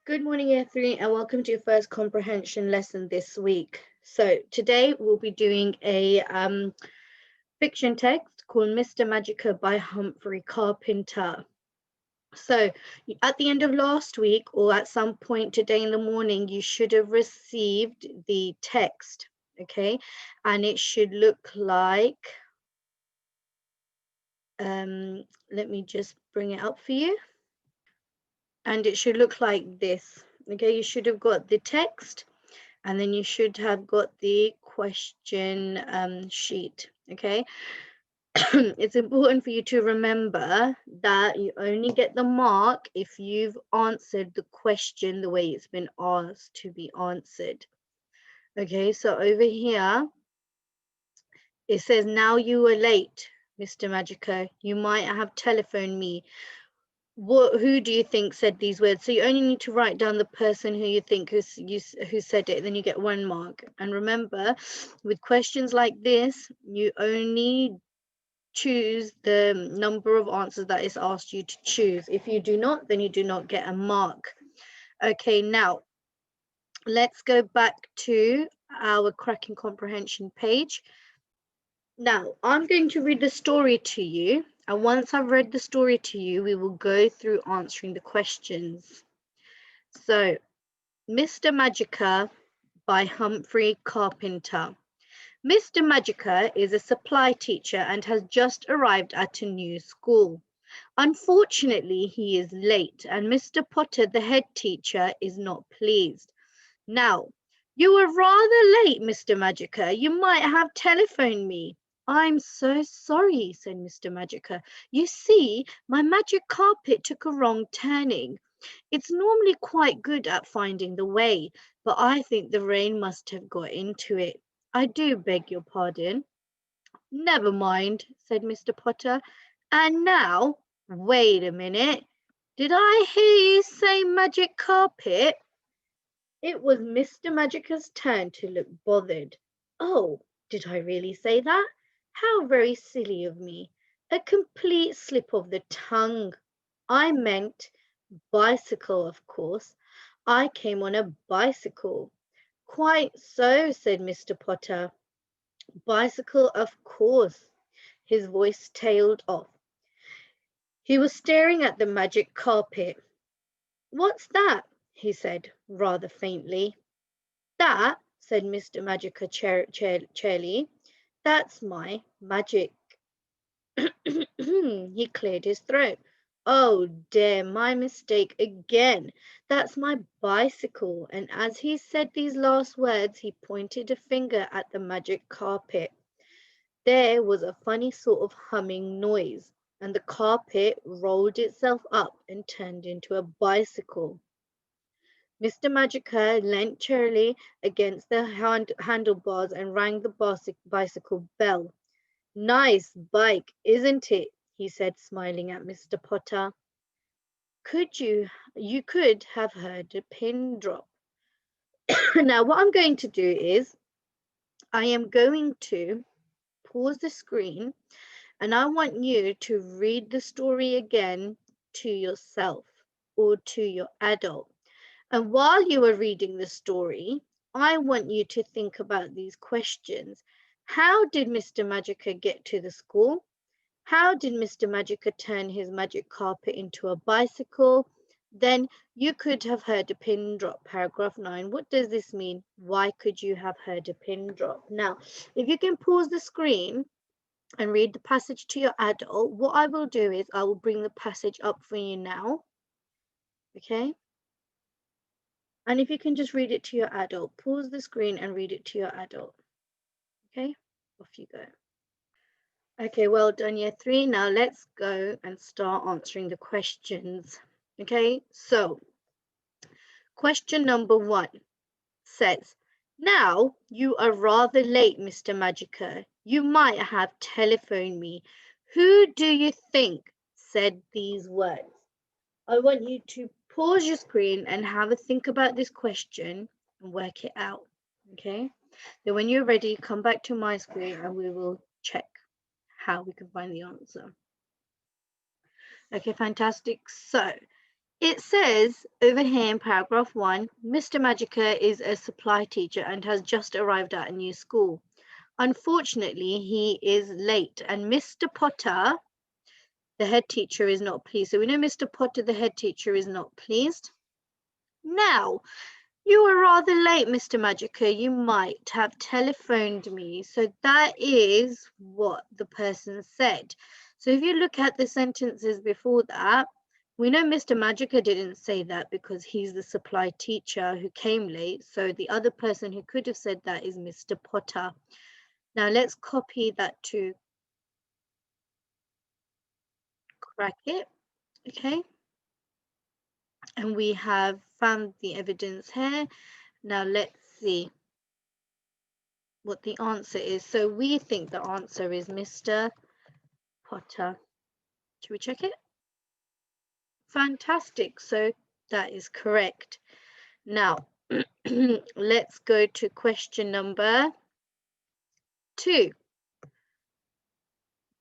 Good morning, Year 3, and welcome to your first comprehension lesson this week. So today we'll be doing a fiction text called Mr Majeika by Humphrey Carpenter. So at the end of last week or at some point today in the morning, you should have received the text, okay? And it should look like, let me just bring it up for you. And it should look like this, okay? You should have got the text and then you should have got the question sheet, okay? It's important for you to remember that you only get the mark if you've answered the question the way it's been asked to be answered. Okay, so over here, it says, now you were late, Mr. Magicka. You might have telephoned me. Who do you think said these words? So you only need to write down the person who you think who said it, then you get 1 mark. And remember, with questions like this, you only choose the number of answers that is asked you to choose. If you do not, then you do not get a mark. Okay, now let's go back to our cracking comprehension page. Now I'm going to read the story to you, and once I've read the story to you, we will go through answering the questions. So, Mr Magicka by Humphrey Carpenter. Mr Magicka is a supply teacher and has just arrived at a new school. Unfortunately, he is late, and Mr Potter, the head teacher, is not pleased. Now, you were rather late, Mr Magicka. You might have telephoned me. I'm so sorry, said Mr Magicka. You see, my magic carpet took a wrong turning. It's normally quite good at finding the way, but I think the rain must have got into it. I do beg your pardon. Never mind, said Mr Potter. And now, wait a minute. Did I hear you say magic carpet? It was Mr Magicka's turn to look bothered. Oh, did I really say that? How very silly of me. A complete slip of the tongue. I meant bicycle, of course. I came on a bicycle. Quite so, said Mr Potter. Bicycle, of course. His voice tailed off. He was staring at the magic carpet. What's that? He said, rather faintly. That, said Mr Magicka cheerily, that's my magic. He cleared his throat. Oh dear, my mistake again. That's my bicycle. And as he said these last words, he pointed a finger at the magic carpet. There was a funny sort of humming noise, and the carpet rolled itself up and turned into a bicycle. Mr Magicka leant cheerily against the handlebars and rang the bicycle bell. Nice bike, isn't it? He said, smiling at Mr Potter. You could have heard a pin drop. Now what I'm going to do is I am going to pause the screen and I want you to read the story again to yourself or to your adult. And while you are reading the story, I want you to think about these questions. How did Mr Magicka get to the school? How did Mr Magicka turn his magic carpet into a bicycle? Then you could have heard a pin drop. Paragraph 9. What does this mean? Why could you have heard a pin drop? Now, if you can pause the screen and read the passage to your adult, what I will do is I will bring the passage up for you now. Okay? And if you can just read it to your adult, pause the screen and read it to your adult. Okay? Off you go. Okay, well done, Year 3. Now let's go and start answering the questions. Okay, so question number 1 says, now you are rather late, Mr Magicka. You might have telephoned me. Who do you think said these words? I want you to pause your screen and have a think about this question and work it out. Okay, then when you're ready, come back to my screen and we will check how we can find the answer. Okay, fantastic. So It says over here in paragraph 1, Mr. Magicka is a supply teacher and has just arrived at a new school. Unfortunately, he is late, and Mr. Potter, the head teacher, is not pleased. So we know Mr. Potter, the head teacher, is not pleased. Now, you were rather late, Mr. Magicka. You might have telephoned me. So that is what the person said. So if you look at the sentences before that, we know Mr. Magicka didn't say that because he's the supply teacher who came late. So the other person who could have said that is Mr. Potter. Now let's copy that to crack it. Okay. And we have found the evidence here. Now let's see what the answer is. So we think the answer is Mr. Potter. Should we check it? Fantastic. So that is correct. Now, let's go to question number 2.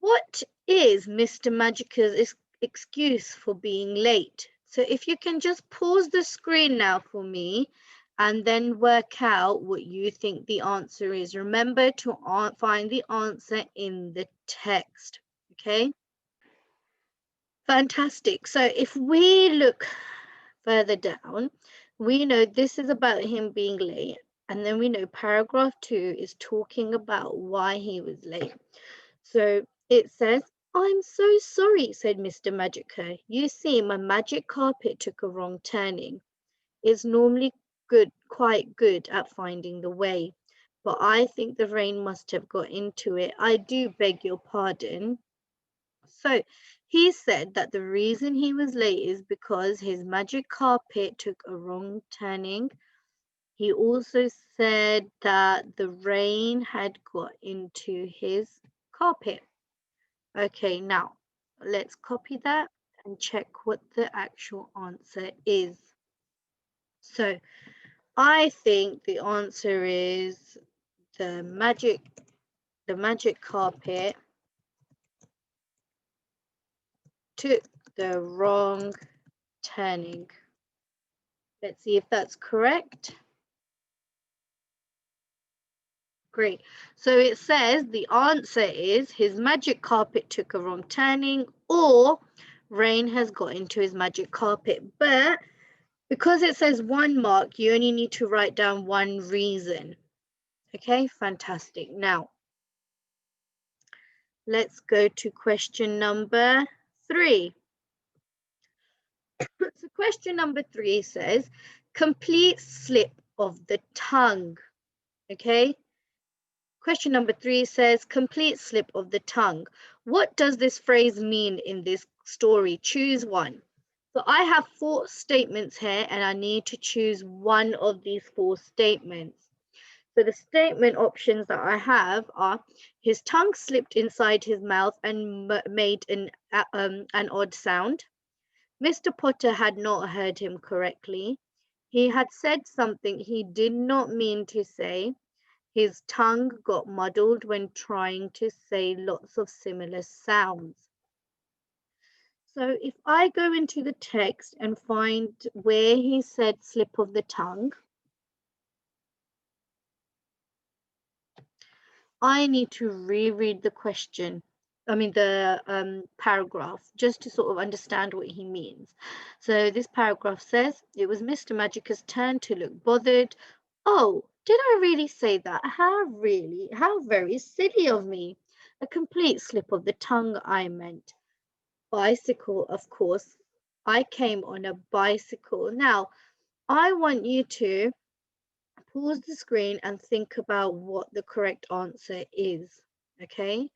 What is Mr. Magicka's excuse for being late? So if you can just pause the screen now for me and then work out what you think the answer is. Remember to find the answer in the text, okay? Fantastic. So if we look further down, we know this is about him being late. And then we know paragraph 2 is talking about why he was late. So it says, "I'm so sorry," said Mr. Magicka. "You see, my magic carpet took a wrong turning. It's normally quite good at finding the way, but I think the rain must have got into it. I do beg your pardon." So he said that the reason he was late is because his magic carpet took a wrong turning. He also said that the rain had got into his carpet. Okay, now let's copy that and check what the actual answer is. So I think the answer is the magic carpet took the wrong turning. Let's see if that's correct. Great. So it says the answer is his magic carpet took a wrong turning, or rain has got into his magic carpet. But because it says 1 mark, you only need to write down 1 reason. Okay, fantastic. Now, let's go to question number 3. So question number 3 says, complete slip of the tongue. Okay. Question number 3 says, complete slip of the tongue. What does this phrase mean in this story? Choose one. So I have 4 statements here and I need to choose one of these 4 statements. So the statement options that I have are, his tongue slipped inside his mouth and made an odd sound. Mr. Potter had not heard him correctly. He had said something he did not mean to say. His tongue got muddled when trying to say lots of similar sounds. So if I go into the text and find where he said slip of the tongue, I need to reread the question. I mean the paragraph, just to sort of understand what he means. So this paragraph says, it was Mr. Magicka's turn to look bothered. "Oh, did I really say that? How very silly of me. A complete slip of the tongue, I meant. Bicycle, of course. I came on a bicycle." Now, I want you to pause the screen and think about what the correct answer is, okay?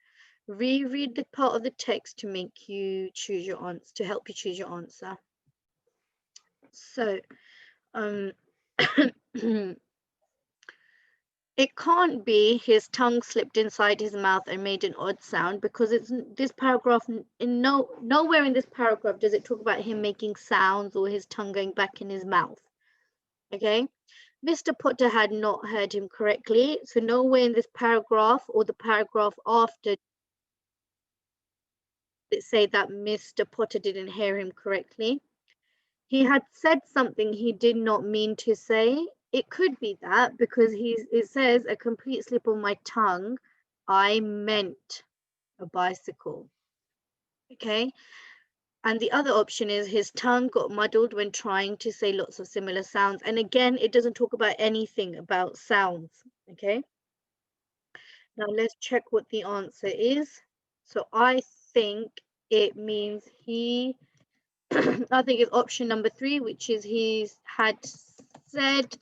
Reread the part of the text to make you choose your answer, to help you choose your answer. So, it can't be his tongue slipped inside his mouth and made an odd sound, because it's this paragraph, nowhere in this paragraph does it talk about him making sounds or his tongue going back in his mouth, okay? Mr. Potter had not heard him correctly, so nowhere in this paragraph or the paragraph after it say that Mr. Potter didn't hear him correctly. He had said something he did not mean to say. It could be that because it says a complete slip of my tongue. I meant a bicycle. Okay. And the other option is his tongue got muddled when trying to say lots of similar sounds. And again, it doesn't talk about anything about sounds. Okay. Now let's check what the answer is. So I think it means he, I think it's option number 3, which is he's had said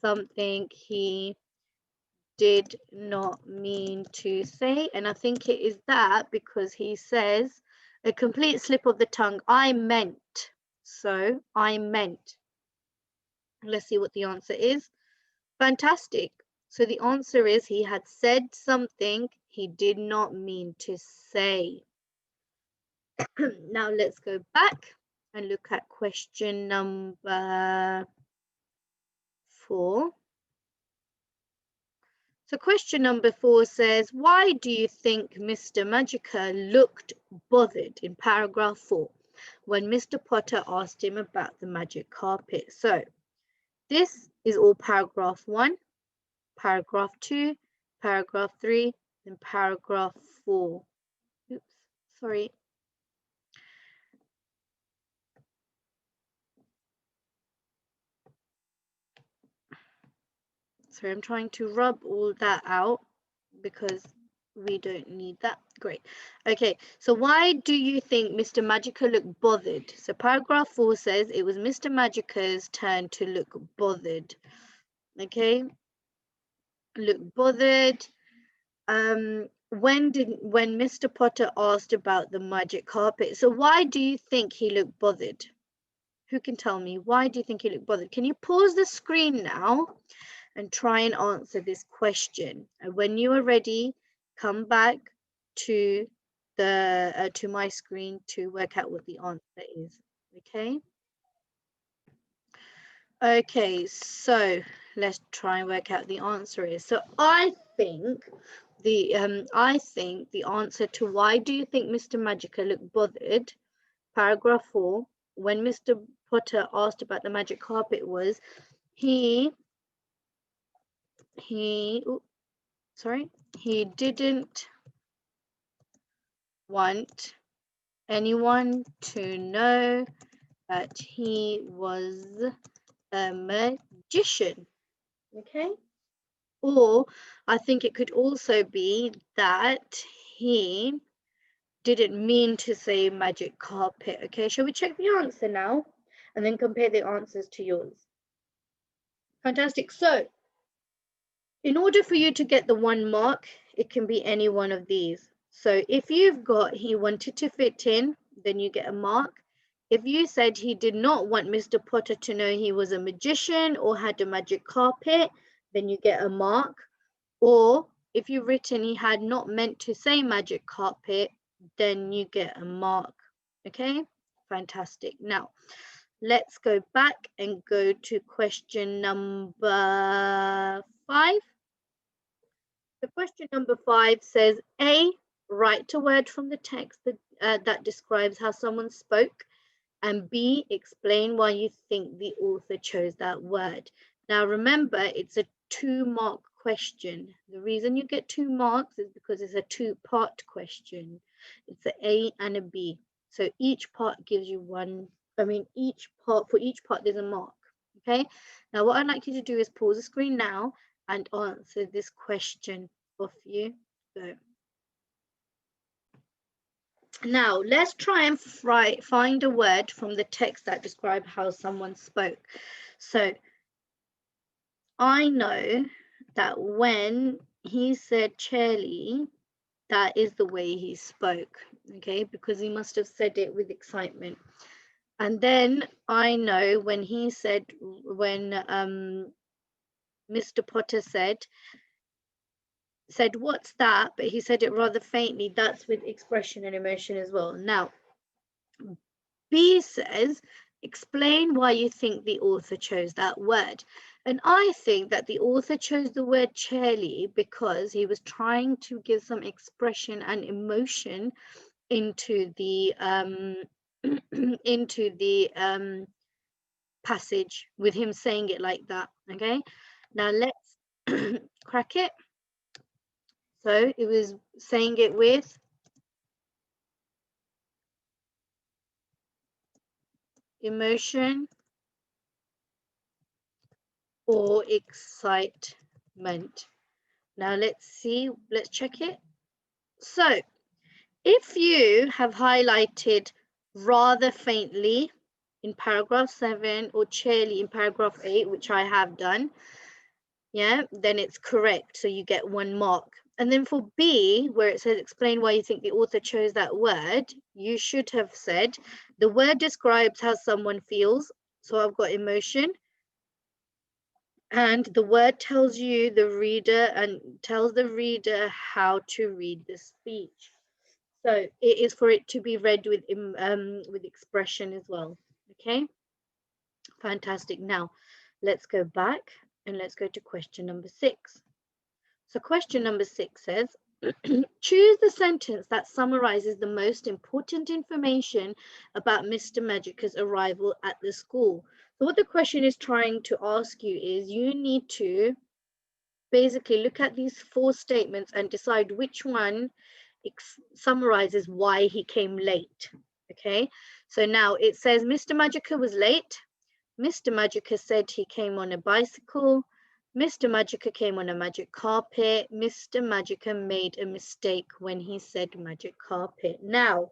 something he did not mean to say. And I think it is that because he says a complete slip of the tongue. I meant. So I meant. Let's see what the answer is. Fantastic. So the answer is he had said something he did not mean to say. Now let's go back and look at question number 4. So question number 4 says, why do you think Mr Magicka looked bothered in paragraph 4 when Mr Potter asked him about the magic carpet? So this is all paragraph 1, paragraph 2, paragraph 3, and paragraph 4. Oops, sorry. Sorry, I'm trying to rub all that out because we don't need that. Great. Okay, so why do you think Mr Magicka looked bothered? So paragraph 4 says it was Mr Magicka's turn to look bothered. Okay, look bothered. When Mr Potter asked about the magic carpet. So why do you think he looked bothered? Who can tell me? Why do you think he looked bothered? Can you pause the screen now and try and answer this question? And when you are ready, come back to the to my screen to work out what the answer is. Okay. Okay, so let's try and work out the answer is. So I think the answer to why do you think Mr Magicka looked bothered, paragraph 4, when Mr Potter asked about the magic carpet was he didn't want anyone to know that he was a magician. Okay. Or I think it could also be that he didn't mean to say magic carpet. Okay, shall we check the answer now and then compare the answers to yours? Fantastic. So in order for you to get the 1 mark, it can be any one of these. So if you've got he wanted to fit in, then you get a mark. If you said he did not want Mr Potter to know he was a magician or had a magic carpet, then you get a mark. Or if you've written he had not meant to say magic carpet, then you get a mark. Okay, fantastic. Now let's go back and go to question number 5. The question number 5 says, A, write a word from the text that describes how someone spoke, and B, explain why you think the author chose that word. Now remember, it's a 2-mark question. The reason you get 2 marks is because it's a 2-part question. It's an A and a B. So each part gives you 1, for each part there's a mark. Okay, now what I'd like you to do is pause the screen now and answer this question of you. So now let's try and find a word from the text that describe how someone spoke. So I know that when he said Charlie, that is the way he spoke, okay, because he must have said it with excitement. And then I know when he said, when Mr Potter said, what's that? But he said it rather faintly. That's with expression and emotion as well. Now, B says, explain why you think the author chose that word. And I think that the author chose the word Charlie because he was trying to give some expression and emotion into the passage with him saying it like that. Okay, now let's crack it. So it was saying it with emotion or excitement. Now let's see, let's check it. So if you have highlighted rather faintly in paragraph 7 or cheerily in paragraph 8, which I have done, yeah, then it's correct. So you get 1 mark. And then for B, where it says explain why you think the author chose that word, you should have said the word describes how someone feels. So I've got emotion. And the word tells you the reader and tells the reader how to read the speech. So it is for it to be read with expression as well. Okay, fantastic. Now let's go back and let's go to question number 6. So question number 6 says, choose the sentence that summarizes the most important information about Mr. Magicka's arrival at the school. So what the question is trying to ask you is you need to basically look at these 4 statements and decide which one summarizes why he came late. Okay, so now it says Mr. Magicka was late. Mr. Magicka said he came on a bicycle. Mr. Magicka came on a magic carpet. Mr. Magicka made a mistake when he said magic carpet. Now,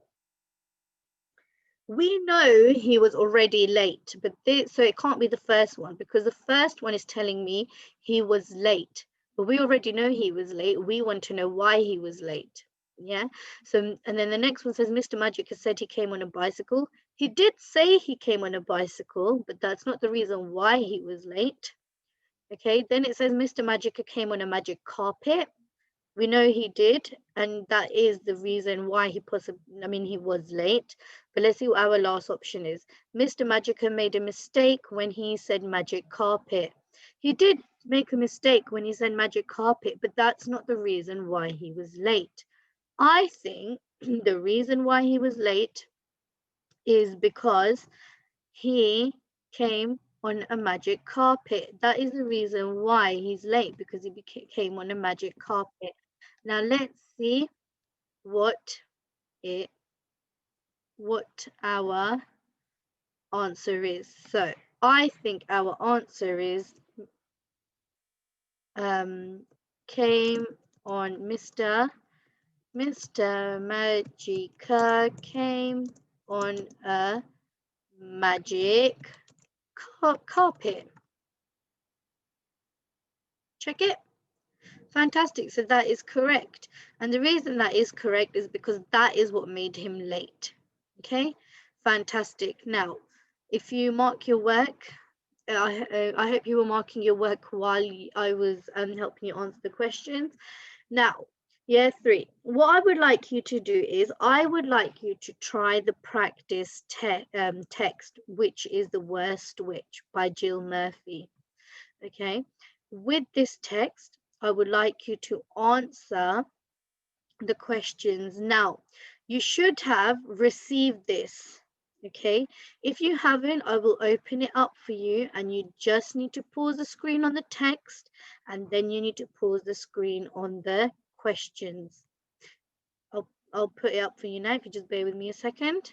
we know he was already late, but so it can't be the first one because the first one is telling me he was late. But we already know he was late. We want to know why he was late. Yeah. So, and then the next one says Mr. Magicka said he came on a bicycle. He did say he came on a bicycle, but that's not the reason why he was late. Okay. Then it says Mr. Magicka came on a magic carpet. We know he did, and that is the reason why he he was late. But let's see what our last option is. Mr. Magicka made a mistake when he said magic carpet. He did make a mistake when he said magic carpet, but that's not the reason why he was late. I think the reason why he was late is because he came on a magic carpet. That is the reason why he's late, because he came on a magic carpet. Now let's see what our answer is. So I think our answer is came on Mr. Magicka came on a magic carpet. Check it. Fantastic. So that is correct. And the reason that is correct is because that is what made him late. Okay, fantastic. Now, if you mark your work, I hope you were marking your work while I was helping you answer the questions. Now, year 3, what I would like you to do is I would like you to try the practice text, which is The Worst Witch by Jill Murphey. Okay, with this text, I would like you to answer the questions. Now, you should have received this. Okay, if you haven't, I will open it up for you, and you just need to pause the screen on the text, and then you need to pause the screen on the questions. I'll put it up for you now, if you just bear with me a second.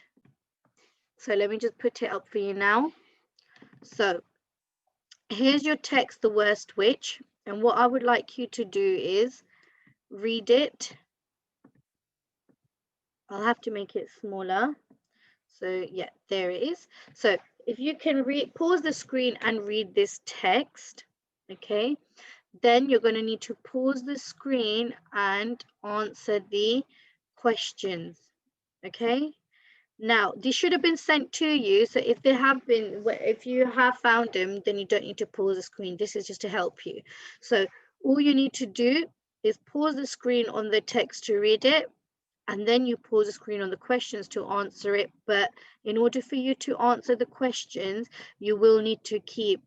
So let me just put it up for you now. So here's your text, The Worst Witch, and what I would like you to do is read it. I'll have to make it smaller. So yeah, there it is. So if you can pause the screen and read this text, okay, then you're going to need to pause the screen and answer the questions. Okay, now these should have been sent to you, so if you have found them, then you don't need to pause the screen. This is just to help you. So all you need to do is pause the screen on the text to read it, and then you pause the screen on the questions to answer it. But in order for you to answer the questions, you will need to keep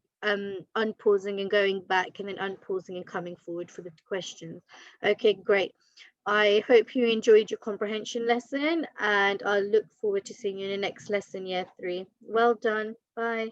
unpausing and going back, and then unpausing and coming forward for the questions. Okay, great. I hope you enjoyed your comprehension lesson, and I look forward to seeing you in the next lesson, year 3. Well done. Bye.